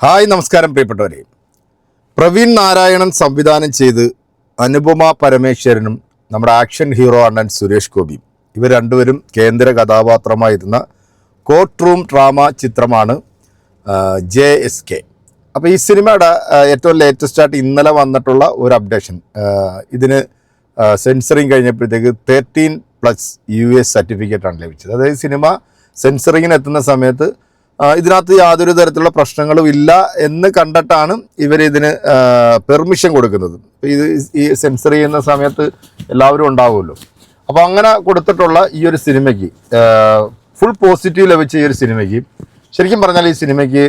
Hi നമസ്കാരം പ്രിയപ്പെട്ടവരെ. പ്രവീൺ നാരായണൻ സംവിധാനം ചെയ്ത് അനുപമ പരമേശ്വരനും നമ്മുടെ ആക്ഷൻ ഹീറോ അണ്ണൻ സുരേഷ് ഗോപിയും ഇവർ രണ്ടുപേരും കേന്ദ്ര കഥാപാത്രമായിരുന്ന കോർട്ട് റൂം ഡ്രാമ ചിത്രമാണ് JSK. അപ്പോൾ ഈ സിനിമയുടെ ഏറ്റവും ലേറ്റസ്റ്റ് ആയിട്ട് ഇന്നലെ വന്നിട്ടുള്ള ഒരു അപ്ഡേഷൻ, ഇതിന് സെൻസറിങ് കഴിഞ്ഞപ്പോഴത്തേക്ക് 13+ US സർട്ടിഫിക്കറ്റാണ് ലഭിച്ചത്. അതായത് സിനിമ സെൻസറിങ്ങിന് എത്തുന്ന സമയത്ത് ഇതിനകത്ത് യാതൊരു തരത്തിലുള്ള പ്രശ്നങ്ങളും ഇല്ല എന്ന് കണ്ടിട്ടാണ് ഇവരിതിന് പെർമിഷൻ കൊടുക്കുന്നത്. ഇത് ഈ സെൻസർ ചെയ്യുന്ന സമയത്ത് എല്ലാവരും ഉണ്ടാവുമല്ലോ. അപ്പോൾ അങ്ങനെ കൊടുത്തിട്ടുള്ള ഈ ഒരു സിനിമയ്ക്ക് ഫുൾ പോസിറ്റീവ് ലഭിച്ച ഈ ഒരു സിനിമയ്ക്ക് ശരിക്കും പറഞ്ഞാൽ ഈ സിനിമയ്ക്ക്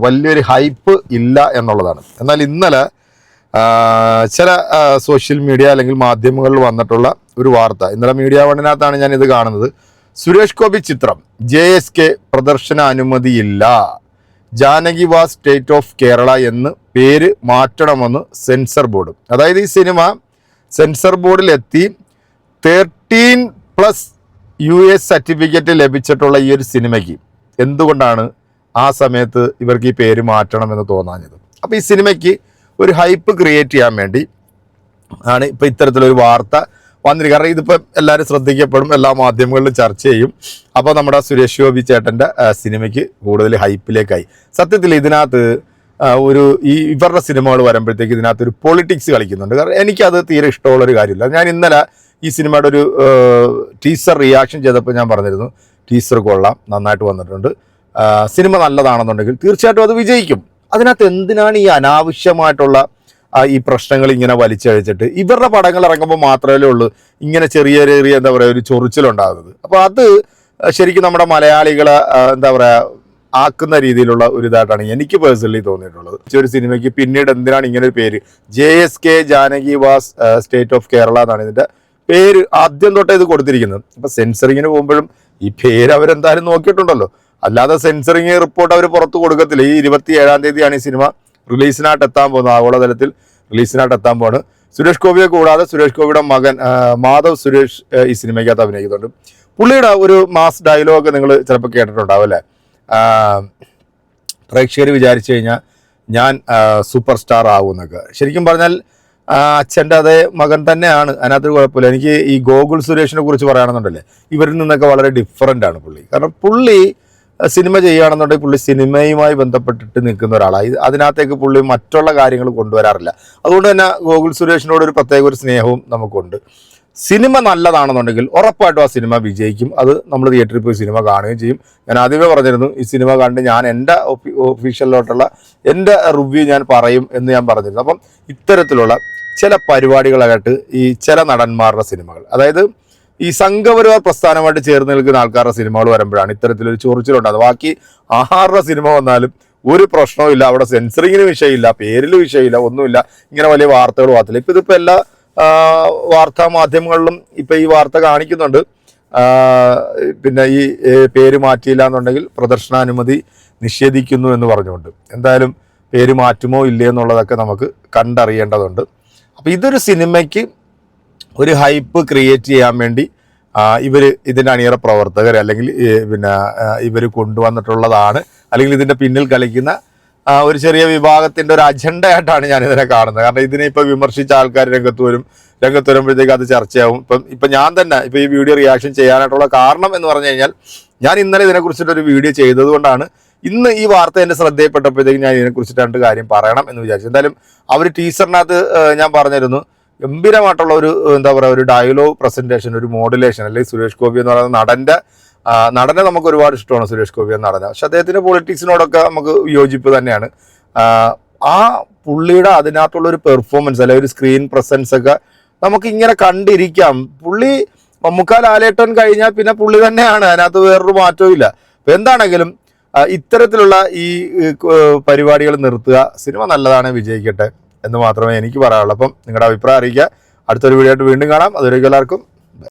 വലിയൊരു ഹൈപ്പ് ഇല്ല എന്നുള്ളതാണ്. എന്നാൽ ഇന്നലെ ചില സോഷ്യൽ മീഡിയ അല്ലെങ്കിൽ മാധ്യമങ്ങളിൽ വന്നിട്ടുള്ള ഒരു വാർത്ത, ഇന്നലെ മീഡിയ വണ്ണിനകത്താണ് ഞാനിത് കാണുന്നത്. സുരേഷ് ഗോപി ചിത്രം JSK പ്രദർശന അനുമതിയില്ല, ജാനകി വാസ് സ്റ്റേറ്റ് ഓഫ് കേരള എന്ന് പേര് മാറ്റണമെന്ന് സെൻസർ ബോർഡ്. അതായത് ഈ സിനിമ സെൻസർ ബോർഡിലെത്തി 13+ US സർട്ടിഫിക്കറ്റ് ലഭിച്ചിട്ടുള്ള ഈ ഒരു സിനിമയ്ക്ക് എന്തുകൊണ്ടാണ് ആ സമയത്ത് ഇവർക്ക് ഈ പേര് മാറ്റണമെന്ന് തോന്നാഞ്ഞത്? അപ്പോൾ ഈ സിനിമയ്ക്ക് ഒരു ഹൈപ്പ് ക്രിയേറ്റ് ചെയ്യാൻ വേണ്ടി ആണ് ഇപ്പോൾ ഇത്തരത്തിലൊരു വാർത്ത വന്നിരിക്കും. കാരണം ഇതിപ്പോൾ എല്ലാവരും ശ്രദ്ധിക്കപ്പെടും, എല്ലാ മാധ്യമങ്ങളിലും ചർച്ച ചെയ്യും. അപ്പോൾ നമ്മുടെ സുരേഷ് ഗോപി ചേട്ടൻ്റെ സിനിമയ്ക്ക് കൂടുതൽ ഹൈപ്പിലേക്കായി. സത്യത്തിൽ ഇതിനകത്ത് ഇവരുടെ സിനിമകൾ വരുമ്പോഴത്തേക്ക് ഇതിനകത്ത് ഒരു പൊളിറ്റിക്സ് കളിക്കുന്നുണ്ട്. കാരണം എനിക്കത് തീരെ ഇഷ്ടമുള്ളൊരു കാര്യമില്ല. ഞാൻ ഇന്നലെ ഈ സിനിമയുടെ ഒരു ടീസർ റിയാക്ഷൻ ചെയ്തപ്പോൾ ഞാൻ പറഞ്ഞിരുന്നു, ടീസർ കൊള്ളാം, നന്നായിട്ട് വന്നിട്ടുണ്ട്, സിനിമ നല്ലതാണെന്നുണ്ടെങ്കിൽ തീർച്ചയായിട്ടും അത് വിജയിക്കും. അതിനകത്ത് എന്തിനാണ് ഈ അനാവശ്യമായിട്ടുള്ള ഈ പ്രശ്നങ്ങൾ ഇങ്ങനെ വലിച്ചഴിച്ചിട്ട്? ഇവരുടെ പടങ്ങൾ ഇറങ്ങുമ്പോൾ മാത്രമേ ഉള്ളൂ ഇങ്ങനെ ചെറിയ എന്താ പറയുക ഒരു ചൊറിച്ചിലുണ്ടാകുന്നത്. അപ്പോൾ അത് ശരിക്കും നമ്മുടെ മലയാളികളെ എന്താ പറയുക ആക്കുന്ന രീതിയിലുള്ള ഒരു ഇതായിട്ടാണ് എനിക്ക് പേഴ്സണലി തോന്നിയിട്ടുള്ളത്. ഒരു സിനിമയ്ക്ക് പിന്നീട് എന്തിനാണ് ഇങ്ങനെ ഒരു പേര് JSK ജാനകി വാസ് സ്റ്റേറ്റ് ഓഫ് കേരള എന്നാണ് ഇതിൻ്റെ പേര് ആദ്യം തൊട്ടേ ഇത് കൊടുത്തിരിക്കുന്നത്. അപ്പോൾ സെൻസറിങ്ങിന് പോകുമ്പോഴും ഈ പേര് അവരെന്തായാലും നോക്കിയിട്ടുണ്ടല്ലോ, അല്ലാതെ സെൻസറിങ് റിപ്പോർട്ട് അവർ പുറത്ത് കൊടുക്കത്തില്ല. ഈ 27-ാം തീയതിയാണ് ഈ സിനിമ റിലീസിനായിട്ട് എത്താൻ പോകുന്നത്, ആഗോളതലത്തിൽ റിലീസിനായിട്ട് എത്താൻ പോകുന്നത്. സുരേഷ് ഗോപിയെ കൂടാതെ സുരേഷ് ഗോപിയുടെ മകൻ മാധവ് സുരേഷ് ഈ സിനിമയ്ക്കകത്ത് അഭിനയിക്കുന്നുണ്ട്. പുള്ളിയുടെ ഒരു മാസ് ഡയലോഗ് നിങ്ങൾ ചിലപ്പോൾ കേട്ടിട്ടുണ്ടാവും അല്ലേ? പ്രേക്ഷകർ വിചാരിച്ചു കഴിഞ്ഞാൽ ഞാൻ സൂപ്പർ സ്റ്റാർ ആകുമെന്നൊക്കെ. ശരിക്കും പറഞ്ഞാൽ അച്ഛൻ്റെ അതേ മകൻ തന്നെയാണ്, അതിനകത്തൊരു കുഴപ്പമില്ല. എനിക്ക് ഈ ഗോകുൽ സുരേഷിനെ കുറിച്ച് പറയുകയാണെന്നുണ്ടല്ലേ, ഇവരിൽ നിന്നൊക്കെ വളരെ ഡിഫറൻ്റ് ആണ് പുള്ളി. കാരണം പുള്ളി സിനിമ ചെയ്യുകയാണെന്നുണ്ടെങ്കിൽ പുള്ളി സിനിമയുമായി ബന്ധപ്പെട്ടിട്ട് നിൽക്കുന്ന ഒരാളാണ്. അതിനകത്തേക്ക് പുള്ളി മറ്റുള്ള കാര്യങ്ങൾ കൊണ്ടുവരാറില്ല. അതുകൊണ്ട് തന്നെ ഗോകുൽ സുരേഷിനോട് ഒരു പ്രത്യേക ഒരു സ്നേഹവും നമുക്കുണ്ട്. സിനിമ നല്ലതാണെന്നുണ്ടെങ്കിൽ ഉറപ്പായിട്ടും ആ സിനിമ വിജയിക്കും. അത് നമ്മൾ തിയേറ്ററിൽ പോയി സിനിമ കാണുകയും ചെയ്യും. ഞാൻ ആദ്യമേ പറഞ്ഞിരുന്നു, ഈ സിനിമ കണ്ട് ഞാൻ എൻ്റെ ഒഫീഷ്യലിലോട്ടുള്ള എൻ്റെ റിവ്യൂ ഞാൻ പറയും എന്ന് ഞാൻ പറഞ്ഞിരുന്നു. അപ്പം ഇത്തരത്തിലുള്ള ചില പരിപാടികളായിട്ട് ഈ ചില നടന്മാരുടെ സിനിമകൾ, അതായത് ഈ സംഘപരിവാർ പ്രസ്ഥാനമായിട്ട് ചേർന്ന് നിൽക്കുന്ന ആൾക്കാരുടെ സിനിമകൾ വരുമ്പോഴാണ് ഇത്തരത്തിലൊരു ചൊറിച്ചിലുണ്ടാകുന്നത്. ബാക്കി ആഹാരുടെ സിനിമ വന്നാലും ഒരു പ്രശ്നവും ഇല്ല, അവിടെ സെൻസറിങ്ങിന് വിഷയമില്ല, പേരിൽ വിഷയമില്ല, ഒന്നുമില്ല, ഇങ്ങനെ വലിയ വാർത്തകൾ വാർത്തയില്ല. ഇപ്പം ഇതിപ്പോൾ എല്ലാ വാർത്താ മാധ്യമങ്ങളിലും ഇപ്പം ഈ വാർത്ത കാണിക്കുന്നുണ്ട്. പിന്നെ ഈ പേര് മാറ്റിയില്ല എന്നുണ്ടെങ്കിൽ പ്രദർശനാനുമതി നിഷേധിക്കുന്നു എന്ന് പറഞ്ഞുകൊണ്ട്. എന്തായാലും പേര് മാറ്റുമോ ഇല്ലേ എന്നുള്ളതൊക്കെ നമുക്ക് കണ്ടറിയേണ്ടതുണ്ട്. അപ്പോൾ ഇതൊരു സിനിമയ്ക്ക് ഒരു ഹൈപ്പ് ക്രിയേറ്റ് ചെയ്യാൻ വേണ്ടി ഇതിൻ്റെ അണിയറ പ്രവർത്തകർ അല്ലെങ്കിൽ ഇവർ കൊണ്ടുവന്നിട്ടുള്ളതാണ്, അല്ലെങ്കിൽ ഇതിൻ്റെ പിന്നിൽ കളിക്കുന്ന ഒരു ചെറിയ വിഭാഗത്തിൻ്റെ ഒരു അജണ്ടയായിട്ടാണ് ഞാനിതിനെ കാണുന്നത്. കാരണം ഇതിനെ ഇപ്പോൾ വിമർശിച്ച ആൾക്കാർ രംഗത്ത് വരുമ്പോഴത്തേക്ക് അത് ചർച്ചയാവും. ഇപ്പം ഞാൻ തന്നെ ഇപ്പോൾ ഈ വീഡിയോ റിയാക്ഷൻ ചെയ്യാനായിട്ടുള്ള കാരണം എന്ന് പറഞ്ഞു കഴിഞ്ഞാൽ, ഞാൻ ഇന്നലെ ഇതിനെക്കുറിച്ചിട്ടൊരു വീഡിയോ ചെയ്തതുകൊണ്ടാണ് ഇന്ന് ഈ വാർത്ത എൻ്റെ ശ്രദ്ധയിൽപ്പെട്ടപ്പോഴത്തേക്ക് ഞാൻ ഇതിനെക്കുറിച്ചിട്ട് 2 കാര്യം പറയണം എന്ന് വിചാരിച്ചു. എന്തായാലും അവർ ടീസറിനകത്ത് ഞാൻ പറഞ്ഞിരുന്നു, ഗംഭീരമായിട്ടുള്ള ഒരു എന്താ പറയുക ഒരു ഡയലോഗ് പ്രസൻറ്റേഷൻ, ഒരു മോഡുലേഷൻ, അല്ലെങ്കിൽ സുരേഷ് ഗോപി എന്ന് പറയുന്ന നടനെ നമുക്ക് ഒരുപാട് ഇഷ്ടമാണ് സുരേഷ് ഗോപി എന്ന നടന. പക്ഷെ അദ്ദേഹത്തിൻ്റെ പൊളിറ്റിക്സിനോടൊക്കെ നമുക്ക് യോജിപ്പ് തന്നെയാണ്. ആ പുള്ളിയുടെ അതിനകത്തുള്ള ഒരു പെർഫോമൻസ് അല്ലെങ്കിൽ ഒരു സ്ക്രീൻ പ്രസൻസ് ഒക്കെ നമുക്ക് ഇങ്ങനെ കണ്ടിരിക്കാം. പുള്ളി മമ്മൂക്ക ലാലേട്ടൻ കഴിഞ്ഞാൽ പിന്നെ പുള്ളി തന്നെയാണ്, അതിനകത്ത് വേറൊരു മാറ്റവും ഇല്ല. അപ്പോൾ എന്താണെങ്കിലും ഇത്തരത്തിലുള്ള ഈ പരിപാടികൾ നിർത്തുക, സിനിമ നല്ലതാണ്, വിജയിക്കട്ടെ എന്ന് മാത്രമേ എനിക്ക് പറയാനുള്ളൂ. അപ്പം നിങ്ങളുടെ അഭിപ്രായം അറിയിക്കുക. അടുത്തൊരു വീഡിയോ ആയിട്ട് വീണ്ടും കാണാം. അതുവരെയ്ക്കും എല്ലാവർക്കും